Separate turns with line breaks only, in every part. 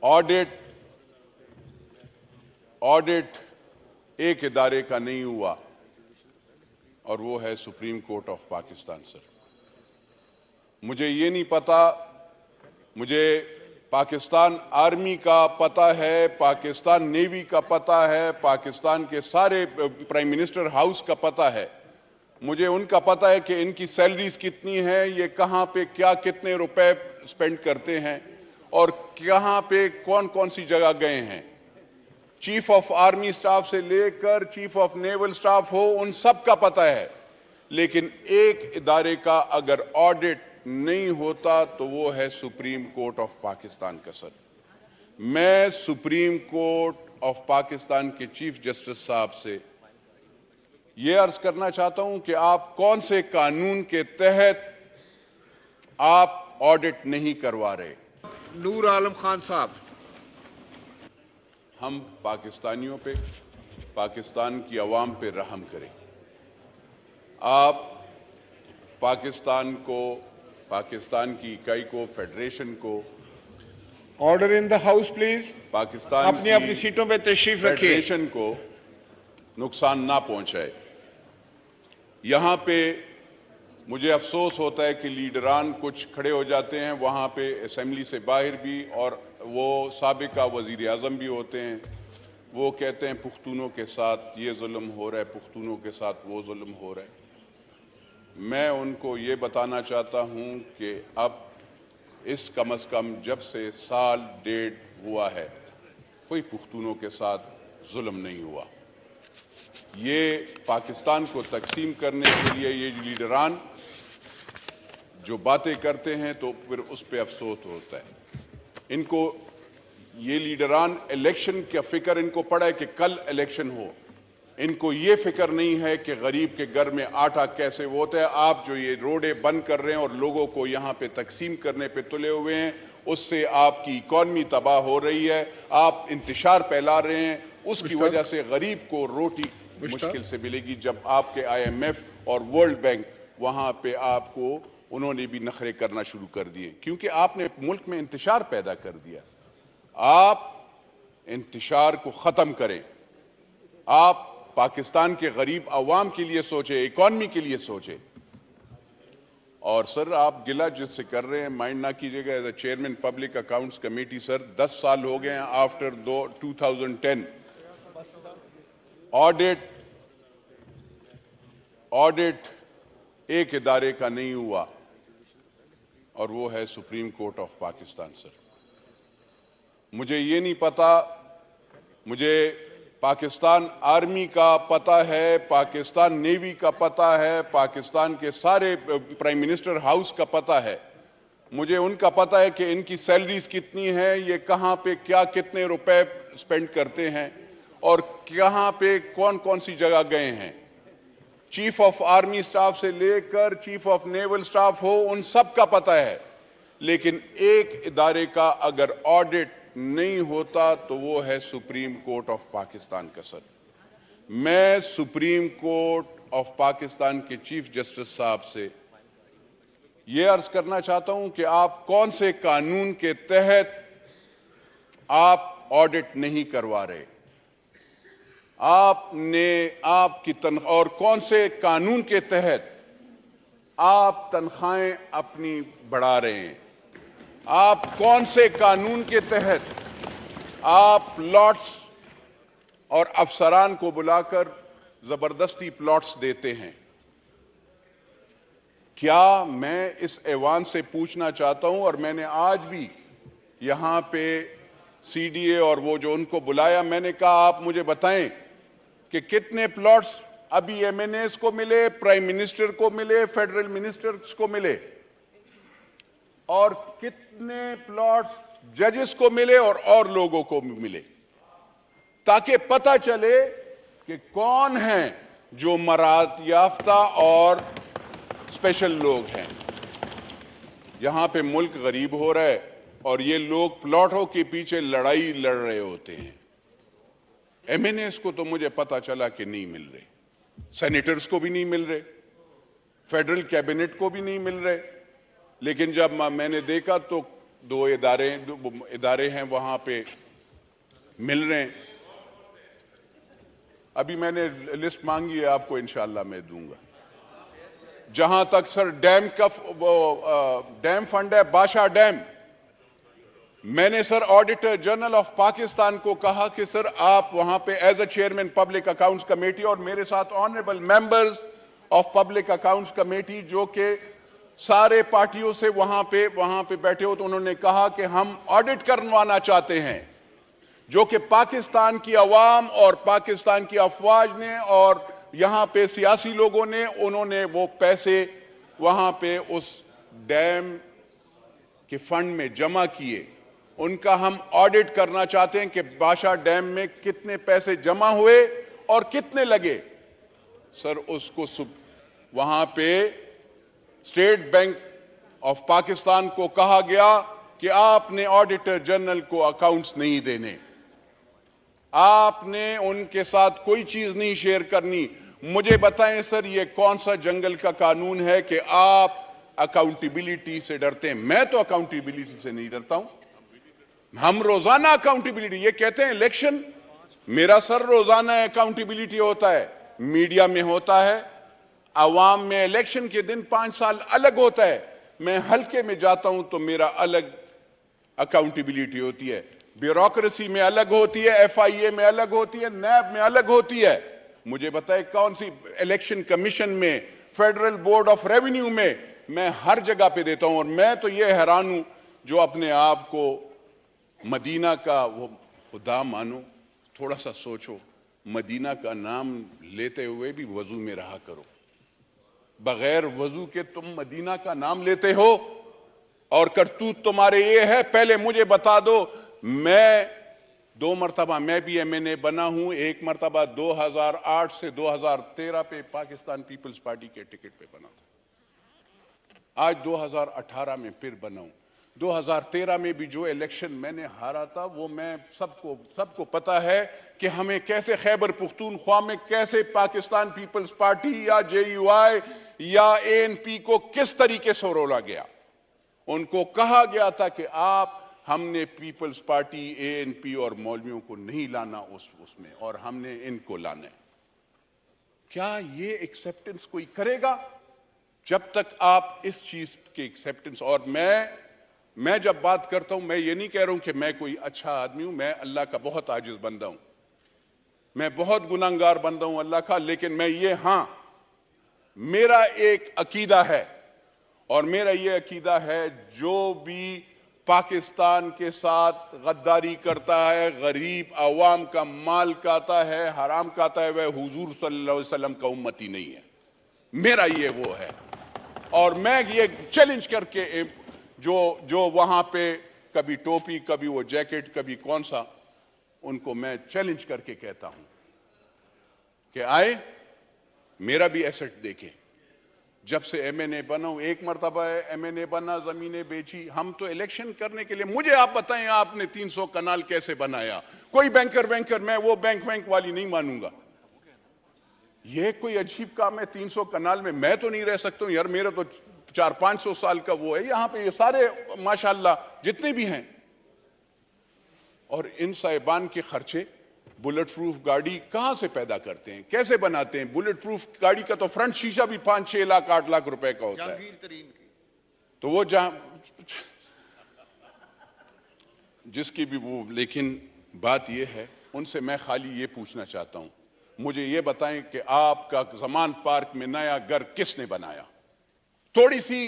Audit audit एक इदारे का नहीं हुआ और वो है supreme court of Pakistan. Sir, मुझे ये नहीं पता, मुझे पाकिस्तान आर्मी का पता है, पाकिस्तान नेवी का पता है, पाकिस्तान के सारे प्राइम मिनिस्टर हाउस का पता है। मुझे उनका पता है कि इनकी सैलरीज कितनी है, ये कहाँ पे क्या कितने रुपए स्पेंड करते हैं और कहाँ पे कौन कौन सी जगह गए हैं। चीफ ऑफ आर्मी स्टाफ से लेकर चीफ ऑफ नेवल स्टाफ हो, उन सब का पता है। लेकिन एक इदारे का अगर ऑडिट नहीं होता तो वो है सुप्रीम कोर्ट ऑफ पाकिस्तान का। सर, मैं सुप्रीम कोर्ट ऑफ पाकिस्तान के चीफ जस्टिस साहब से ये अर्ज करना चाहता हूं कि आप कौन से कानून के तहत आप ऑडिट नहीं करवा रहे।
नूर आलम खान साहब।
हम पाकिस्तानियों पे, पाकिस्तान की आवाम पे रहम करें। आप पाकिस्तान को, पाकिस्तान की इकाई को, फेडरेशन को,
order in the house please,
Pakistan
अपनी अपनी सीटों पे तशरीफ रखिए,
फेडरेशन को नुकसान ना पहुंचाए। यहां पे मुझे अफसोस होता है कि लीडरान कुछ खड़े हो जाते हैं वहां पे असेंबली से बाहर भी, और वो साबिका वजीर आज़म भी होते हैं। वो कहते हैं पुख्तूनों के साथ ये जुल्म हो रहा है, पुख्तूनों के साथ वो जुल्म हो रहा है। मैं उनको ये बताना चाहता हूं कि अब इस कम अज़ कम जब से साल डेढ़ हुआ है कोई पुख्तूनों के साथ जुल्म नहीं हुआ। ये पाकिस्तान को तकसीम करने के लिए ये लीडरान जो बातें करते हैं तो फिर उस पर अफसोस होता है। इनको ये लीडरान इलेक्शन का फिक्र इनको पड़ा है कि कल इलेक्शन हो। इनको ये फिक्र नहीं है कि गरीब के घर में आटा कैसे वो होता है। आप जो ये रोडें बंद कर रहे हैं और लोगों को यहाँ पे तकसीम करने पे तुले हुए हैं, उससे आपकी इकॉनमी तबाह हो रही है, आप इंतशार फैला रहे हैं, उसकी वजह से गरीब को रोटी मुश्किल से मिलेगी। जब आपके IMF और वर्ल्ड बैंक वहाँ पे आपको उन्होंने भी नखरे करना शुरू कर दिए क्योंकि आपने मुल्क में इंतशार पैदा कर दिया। आप इंतशार को ख़त्म करें। आप पाकिस्तान के गरीब अवाम के लिए सोचे, इकॉनमी के लिए सोचे। और सर, आप गिला जिससे कर रहे हैं माइंड ना कीजिएगा। As a chairman public accounts committee sir 10 साल हो गए हैं आफ्टर 2010। ऑडिट एक इदारे का नहीं हुआ और वो है supreme court of Pakistan. Sir, मुझे ये नहीं पता, मुझे पाकिस्तान आर्मी का पता है, पाकिस्तान नेवी का पता है, पाकिस्तान के सारे प्राइम मिनिस्टर हाउस का पता है। मुझे उनका पता है कि इनकी सैलरीज कितनी है, ये कहाँ पे क्या कितने रुपए स्पेंड करते हैं और कहाँ पे कौन कौन सी जगह गए हैं। चीफ ऑफ आर्मी स्टाफ से लेकर चीफ ऑफ नेवल स्टाफ हो, उन सब का पता है। लेकिन एक इदारे का अगर ऑडिट नहीं होता तो वो है सुप्रीम कोर्ट ऑफ पाकिस्तान का। सर, मैं सुप्रीम कोर्ट ऑफ पाकिस्तान के चीफ जस्टिस साहब से ये अर्ज करना चाहता हूं कि आप कौन से कानून के तहत आप ऑडिट नहीं करवा रहे। आपने आपकी तनख्वाह और कौन से कानून के तहत आप तनख्वाहें अपनी बढ़ा रहे हैं। आप कौन से कानून के तहत आप प्लॉट्स और अफसरान को बुलाकर जबरदस्ती प्लॉट्स देते हैं। क्या मैं इस ऐवान से पूछना चाहता हूं, और मैंने आज भी यहां पे CDA और वो जो उनको बुलाया, मैंने कहा आप मुझे बताएं कि कितने प्लॉट्स अभी MNAs को मिले, प्राइम मिनिस्टर को मिले, फेडरल मिनिस्टर्स को मिले, और कितने प्लॉट्स जजेस को मिले और लोगों को मिले, ताकि पता चले कि कौन हैं जो मरात याफ्ता और स्पेशल लोग हैं। यहां पे मुल्क गरीब हो रहा है और ये लोग प्लॉटों के पीछे लड़ाई लड़ रहे होते हैं। MNAs को तो मुझे पता चला कि नहीं मिल रहे, सेनेटर्स को भी नहीं मिल रहे, फेडरल कैबिनेट को भी नहीं मिल रहे। लेकिन जब मैंने देखा तो दो इदारे हैं वहां पे मिल रहे हैं। अभी मैंने लिस्ट मांगी है, आपको इंशाल्लाह मैं दूंगा। जहां तक सर डैम का डैम फंड है, बादशाह डैम, मैंने sir auditor general of Pakistan को कहा कि सर आप वहां पे as a chairman public accounts committee, और मेरे साथ honourable members of public accounts committee जो कि सारे पार्टियों से वहां पे बैठे हो, तो उन्होंने कहा कि हम ऑडिट करवाना चाहते हैं, जो कि पाकिस्तान की अवाम और पाकिस्तान की अफवाज ने और यहां पे सियासी लोगों ने, उन्होंने वो पैसे वहां पे उस डैम के फंड में जमा किए, उनका हम ऑडिट करना चाहते हैं कि बादशाह डैम में कितने पैसे जमा हुए और कितने लगे। सर उसको वहां पे स्टेट बैंक ऑफ पाकिस्तान को कहा गया कि आपने ऑडिटर जनरल को अकाउंट्स नहीं देने, आपने उनके साथ कोई चीज नहीं शेयर करनी। मुझे बताएं सर, ये कौन सा जंगल का कानून है कि आप अकाउंटेबिलिटी से डरते हैं? मैं तो अकाउंटेबिलिटी से नहीं डरता हूं। हम रोजाना अकाउंटेबिलिटी, ये कहते हैं इलेक्शन, मेरा सर रोजाना अकाउंटेबिलिटी होता है, मीडिया में होता है, अवाम में इलेक्शन के दिन 5 साल अलग होता है। मैं हल्के में जाता हूं तो मेरा अलग अकाउंटेबिलिटी होती है, ब्यूरोक्रेसी में अलग होती है, FIA में अलग होती है, NAB में अलग होती है। मुझे बताए कौन सी, इलेक्शन कमीशन में, फेडरल बोर्ड ऑफ रेवेन्यू में, मैं हर जगह पे देता हूं। और मैं तो ये हैरान हूं जो अपने आप को मदीना का वो खुदा मानो। थोड़ा सा सोचो, मदीना का नाम लेते हुए भी वजू में रहा करो, बगैर वजू के तुम मदीना का नाम लेते हो और करतूत तुम्हारे ये है। पहले मुझे बता दो, मैं 2 मरतबा मैं भी MNA बना हूं, 1 मरतबा 2008 से 2013 पे पाकिस्तान पीपल्स पार्टी के टिकट पे बना था। आज 2018 में फिर बना हूं। 2013 में भी जो इलेक्शन मैंने हारा था, वो मैं सबको पता है कि हमें कैसे खैबर पुख्तूनख्वा में कैसे पाकिस्तान पीपल्स पार्टी या JUI या ANP को किस तरीके से रोला गया। उनको कहा गया था कि हमने पीपल्स पार्टी, ANP और मौलवियों को नहीं लाना उसमें, और हमने इनको लाना है। क्या ये एक्सेप्टेंस कोई करेगा? जब तक आप इस चीज के एक्सेप्टेंस, और मैं जब बात करता हूं, मैं ये नहीं कह रहा हूं कि मैं कोई अच्छा आदमी हूं, मैं अल्लाह का बहुत आजिज बंदा हूं, मैं बहुत गुनाहगार बंदा हूं अल्लाह का। लेकिन मैं ये, हां, मेरा एक अकीदा है, और मेरा ये अकीदा है जो भी पाकिस्तान के साथ गद्दारी करता है, गरीब अवाम का माल खाता है, हराम खाता है, वह हुजूर सल्लल्लाहु अलैहि वसल्लम का उम्मती नहीं है। मेरा ये वो है। और मैं ये चैलेंज करके जो वहां पे कभी टोपी, कभी वो जैकेट, कभी कौन सा, उनको मैं चैलेंज करके कहता हूं कि आए, मेरा भी एसेट देखें। जब से MNA बना हूं, 1 मरतबा MNA बना, जमीनें बेची। हम तो इलेक्शन करने के लिए, मुझे आप बताएं आपने 300 कनाल कैसे बनाया? कोई बैंकर, मैं वो बैंक वाली नहीं मानूंगा। ये कोई अजीब काम है 300 कनाल में? मैं तो नहीं रह सकता हूं यार, मेरा तो 400-500 साल का वो है। यहां पे ये सारे माशाल्लाह जितने भी हैं, और इन साहिबान के खर्चे, बुलेट प्रूफ गाड़ी कहां से पैदा करते हैं, कैसे बनाते हैं? बुलेट प्रूफ गाड़ी का तो फ्रंट शीशा भी 5-6 लाख 8 लाख रुपए का होता है। तो वो जहां जिसकी भी वो, लेकिन बात ये है, उनसे मैं खाली ये पूछना चाहता हूं, मुझे ये बताएं कि आपका जमान पार्क में नया घर किसने बनाया? थोड़ी सी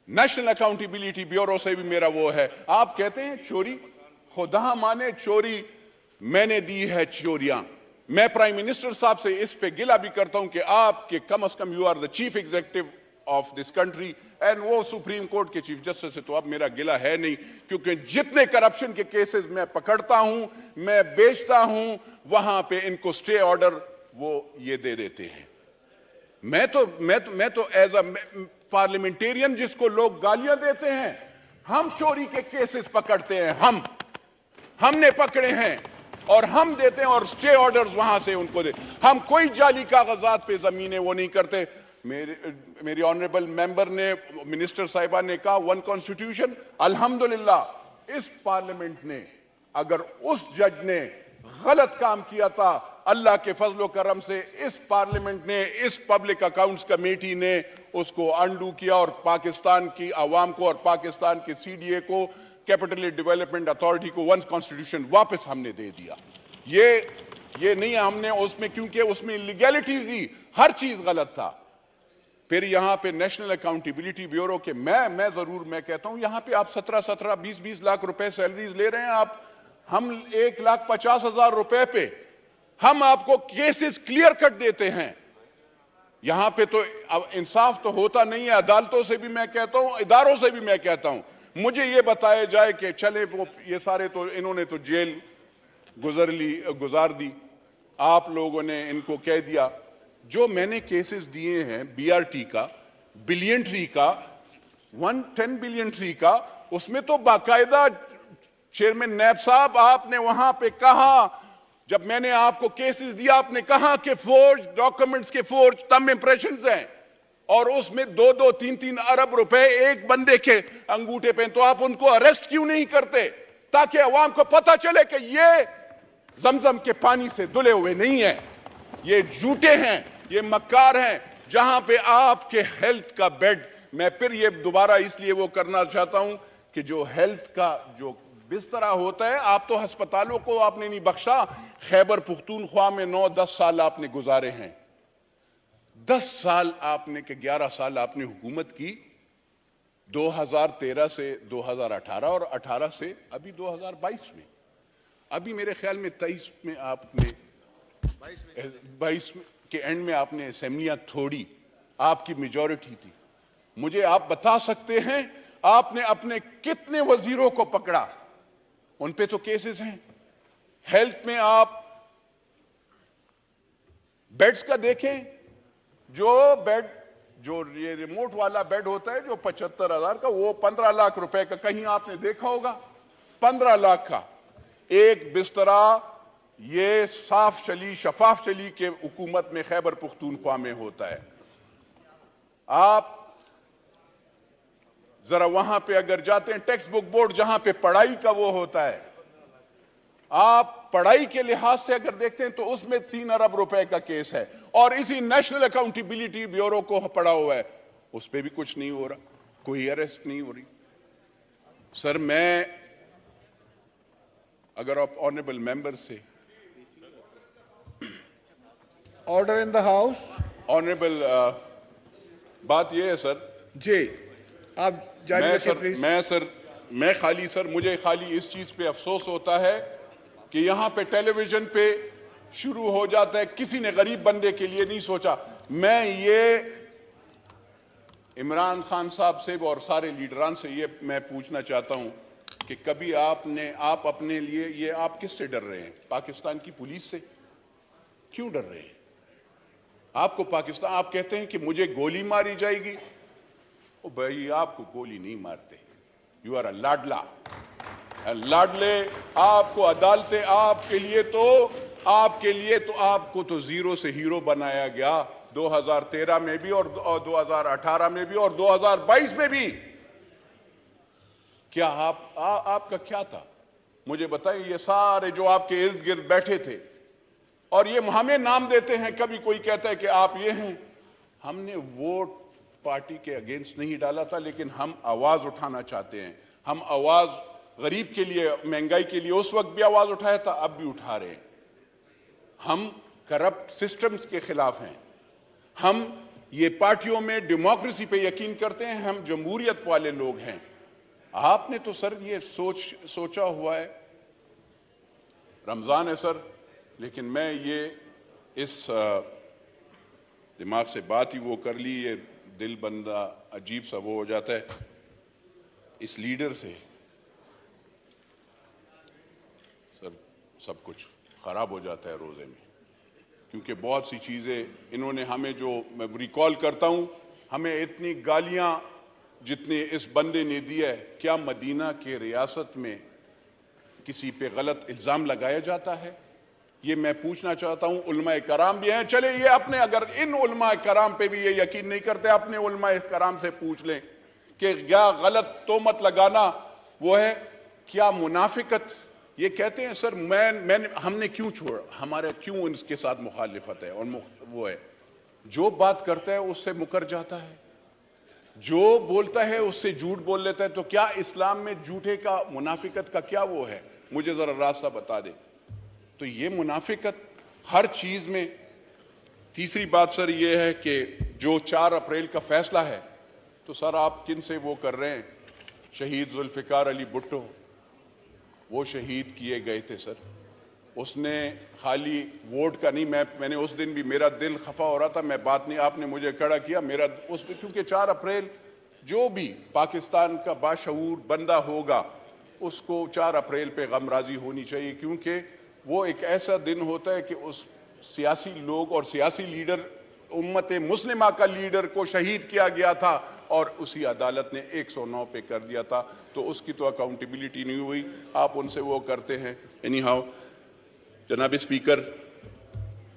नेशनल अकाउंटेबिलिटी ब्यूरो से भी मेरा वो है। आप कहते हैं चोरी, खुदा माने चोरी मैंने दी है चोरियां। मैं प्राइम मिनिस्टर साहब से इस पे गिला भी करता हूं कि आपके कम अज कम, you are the chief executive of this country, and वो सुप्रीम कोर्ट के चीफ जस्टिस से तो अब मेरा गिला है नहीं, क्योंकि जितने करप्शन के केसेस मैं पकड़ता हूं, मैं बेचता हूं, वहां पे इनको स्टे ऑर्डर वो ये दे देते हैं। मैं तो एज अ पार्लियामेंटेरियन, जिसको लोग गालियां देते हैं, हम चोरी के केसेस पकड़ते हैं, हमने पकड़े हैं और हम देते हैं, और स्टे ऑर्डर्स वहां से उनको दे। हम कोई जाली कागजात पे जमीनें वो नहीं करते। मेरी ऑनरेबल मेंबर ने, मिनिस्टर साहिबा ने कहा 1 कॉन्स्टिट्यूशन। अल्हम्दुलिल्लाह इस पार्लियामेंट ने, अगर उस जज ने गलत काम किया था, अल्लाह के फजलो करम से इस पार्लियामेंट ने, इस पब्लिक अकाउंट्स कमेटी ने उसको अनडू किया और पाकिस्तान की आवाम को और पाकिस्तान के सीडीए को, कैपिटल डेवलपमेंट अथॉरिटी को 1 कॉन्स्टिट्यूशन वापस हमने दे दिया। ये नहीं हमने उसमें, क्योंकि उसमें इलीगैलिटी थी, हर चीज गलत था। फिर यहां पे नेशनल अकाउंटेबिलिटी ब्यूरो के मैं कहता हूं, यहां पे आप 17 20 लाख रुपए सैलरीज ले रहे हैं आप, हम 1,50,000 रुपए पे हम आपको केसेस क्लियर कट देते हैं। यहां पे तो अब इंसाफ तो होता नहीं है। अदालतों से भी मैं कहता हूं, इदारों से भी मैं कहता हूं, मुझे ये बताया जाए कि चले वो ये सारे तो इन्होंने तो जेल गुजार दी, आप लोगों ने इनको कह दिया। जो मैंने केसेस दिए हैं बीआरटी का, बिलियन ट्री का, 110 बिलियन ट्री का, उसमें तो बाकायदा चेयरमैन नैब साहब आपने वहां पे कहा, जब मैंने आपको केसेस दिया आपने कहा कि फोर्ज डॉक्यूमेंट्स के फोर्ज थंब इंप्रेशंस हैं और उसमें 2-2, 3-3 अरब रुपए एक बंदे के अंगूठे पे, तो आप उनको अरेस्ट क्यों नहीं करते ताकि अवाम को पता चले कि ये जमजम के पानी से धुले हुए नहीं है, ये झूठे हैं, ये मक्कार हैं। जहां पे आपके हेल्थ का बेड, मैं फिर ये दोबारा इसलिए वो करना चाहता हूं कि जो हेल्थ का जो बिस्तरा होता है, आप तो अस्पतालों को आपने नहीं बख्शा। खैबर पुख्तूनख्वा में 9-10 साल आपने गुजारे हैं, 10 साल आपने के 11 साल आपने हुकूमत की, 2013 से 2018 और 18 से अभी 2022 में, अभी मेरे ख्याल में 23 में आपने 22 के एंड में आपने असेंबलियां तोड़ी, आपकी मेजॉरिटी थी। मुझे आप बता सकते हैं आपने अपने कितने वजीरों को पकड़ा? उन पे तो केसेस हैं। हेल्थ में आप बेड्स का देखें, जो ये रिमोट वाला बेड होता है जो 75,000 का, वो 15 लाख रुपए का, कहीं आपने देखा होगा 15 लाख का एक बिस्तरा। ये शफाफ चली के हुकूमत में खैबर पुख्तूनख्वा में होता है। आप जरा वहां पे अगर जाते हैं, टेक्स्ट बुक बोर्ड जहां पे पढ़ाई का वो होता है, आप पढ़ाई के लिहाज से अगर देखते हैं तो उसमें 3 अरब रुपए का केस है, और इसी नेशनल अकाउंटेबिलिटी ब्यूरो को पड़ा हुआ है, उस पर भी कुछ नहीं हो रहा, कोई अरेस्ट नहीं हो रही। सर, मैं अगर आप ऑनरेबल मेंबर से,
order in the house.
Honourable बात यह है सर
जी, आप जारी रखिए प्लीज।
मुझे खाली इस चीज पे अफसोस होता है कि यहां पे टेलीविजन पे शुरू हो जाता है, किसी ने गरीब बंदे के लिए नहीं सोचा। मैं ये इमरान खान साहब से और सारे लीडरान से ये मैं पूछना चाहता हूं कि कभी आप अपने लिए, ये आप किससे डर रहे हैं? पाकिस्तान की पुलिस से? क्यों डर रहे हैं? आपको पाकिस्तान, आप कहते हैं कि मुझे गोली मारी जाएगी। ओ भाई, आपको गोली नहीं मारते, यू आर अ लाडला। लाडले आपको अदालतें, आपके लिए तो आपको तो जीरो से हीरो बनाया गया, 2013 में भी और 2018 में भी और 2022 में भी। क्या आपका क्या था? मुझे बताइए। ये सारे जो आपके इर्द गिर्द बैठे थे और ये हमें नाम देते हैं, कभी कोई कहता है कि आप ये हैं। हमने वोट पार्टी के अगेंस्ट नहीं डाला था, लेकिन हम आवाज उठाना चाहते हैं। हम आवाज गरीब के लिए, महंगाई के लिए उस वक्त भी आवाज उठाया था, अब भी उठा रहे हैं। हम करप्ट सिस्टम्स के खिलाफ हैं। हम ये पार्टियों में डेमोक्रेसी पे यकीन करते हैं, हम जमहूरियत वाले लोग हैं। आपने तो सर ये सोचा हुआ है, रमजान है सर, लेकिन मैं ये इस दिमाग से बात ही वो कर ली, ये दिल बंदा अजीब सा वो हो जाता है इस लीडर से। सर, सब कुछ खराब हो जाता है रोजे में, क्योंकि बहुत सी चीजें इन्होंने हमें, जो मैं रिकॉल करता हूं, हमें इतनी गालियां जितने इस बंदे ने दी है। क्या मदीना के रियासत में किसी पे गलत इल्जाम लगाया जाता है? ये मैं पूछना चाहता हूं। उलमाए कराम भी हैं, चले ये अपने, अगर इन उलमाए कराम पे भी ये यकीन नहीं करते, अपने उलमाए कराम से पूछ लें कि क्या गलत तोहमत लगाना वो है, क्या मुनाफिकत। ये कहते हैं सर मैंने हमने क्यों छोड़ा, हमारे क्यों इसके साथ मुखालिफत है, और वो है जो बात करता है उससे मुकर जाता है, जो बोलता है उससे झूठ बोल लेता है। तो क्या इस्लाम में झूठे का, मुनाफिकत का क्या वो है, मुझे जरा रास्ता बता दे। तो ये मुनाफिकत हर चीज में। तीसरी बात सर ये है कि जो 4 अप्रैल का फैसला है, तो सर आप किन से वो कर रहे हैं, शहीद जुल्फिकार अली भुट्टो वो शहीद किए गए थे सर, उसने खाली वोट का नहीं, मैंने उस दिन भी मेरा दिल खफा हो रहा था, मैं बात नहीं, आपने मुझे खड़ा किया मेरा उस, क्योंकि 4 अप्रैल जो भी पाकिस्तान का बाशऊर बंदा होगा उसको 4 अप्रैल पे गमराजी होनी चाहिए, क्योंकि वो एक ऐसा दिन होता है कि उस सियासी लोग और सियासी लीडर, उम्मत मुस्लिमा का लीडर को शहीद किया गया था और उसी अदालत ने 109 पे कर दिया था, तो उसकी तो अकाउंटेबिलिटी नहीं हुई, आप उनसे वो करते हैं। एनी हाउ जनाब स्पीकर,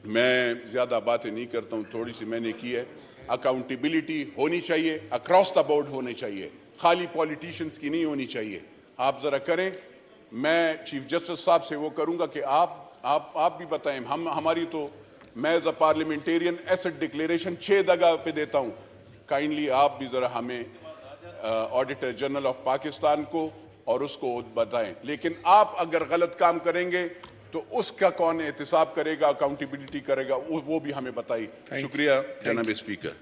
मैं ज़्यादा बातें नहीं करता हूँ, थोड़ी सी मैंने की है। अकाउंटेबिलिटी होनी चाहिए, अक्रॉस द बोर्ड होनी चाहिए, खाली पॉलिटिशियंस की नहीं होनी चाहिए। आप ज़रा करें, मैं चीफ जस्टिस साहब से वो करूँगा कि आप भी बताएं, हमारी तो, मैं as a parliamentarian asset declaration 6 जगह पे देता हूँ, काइंडली आप भी ज़रा हमें ऑडिटर जनरल ऑफ पाकिस्तान को और उसको बताएं। लेकिन आप अगर गलत काम करेंगे तो उसका कौन एहतिसाब करेगा, अकाउंटेबिलिटी करेगा, वो भी हमें बताइए। शुक्रिया जनाब स्पीकर।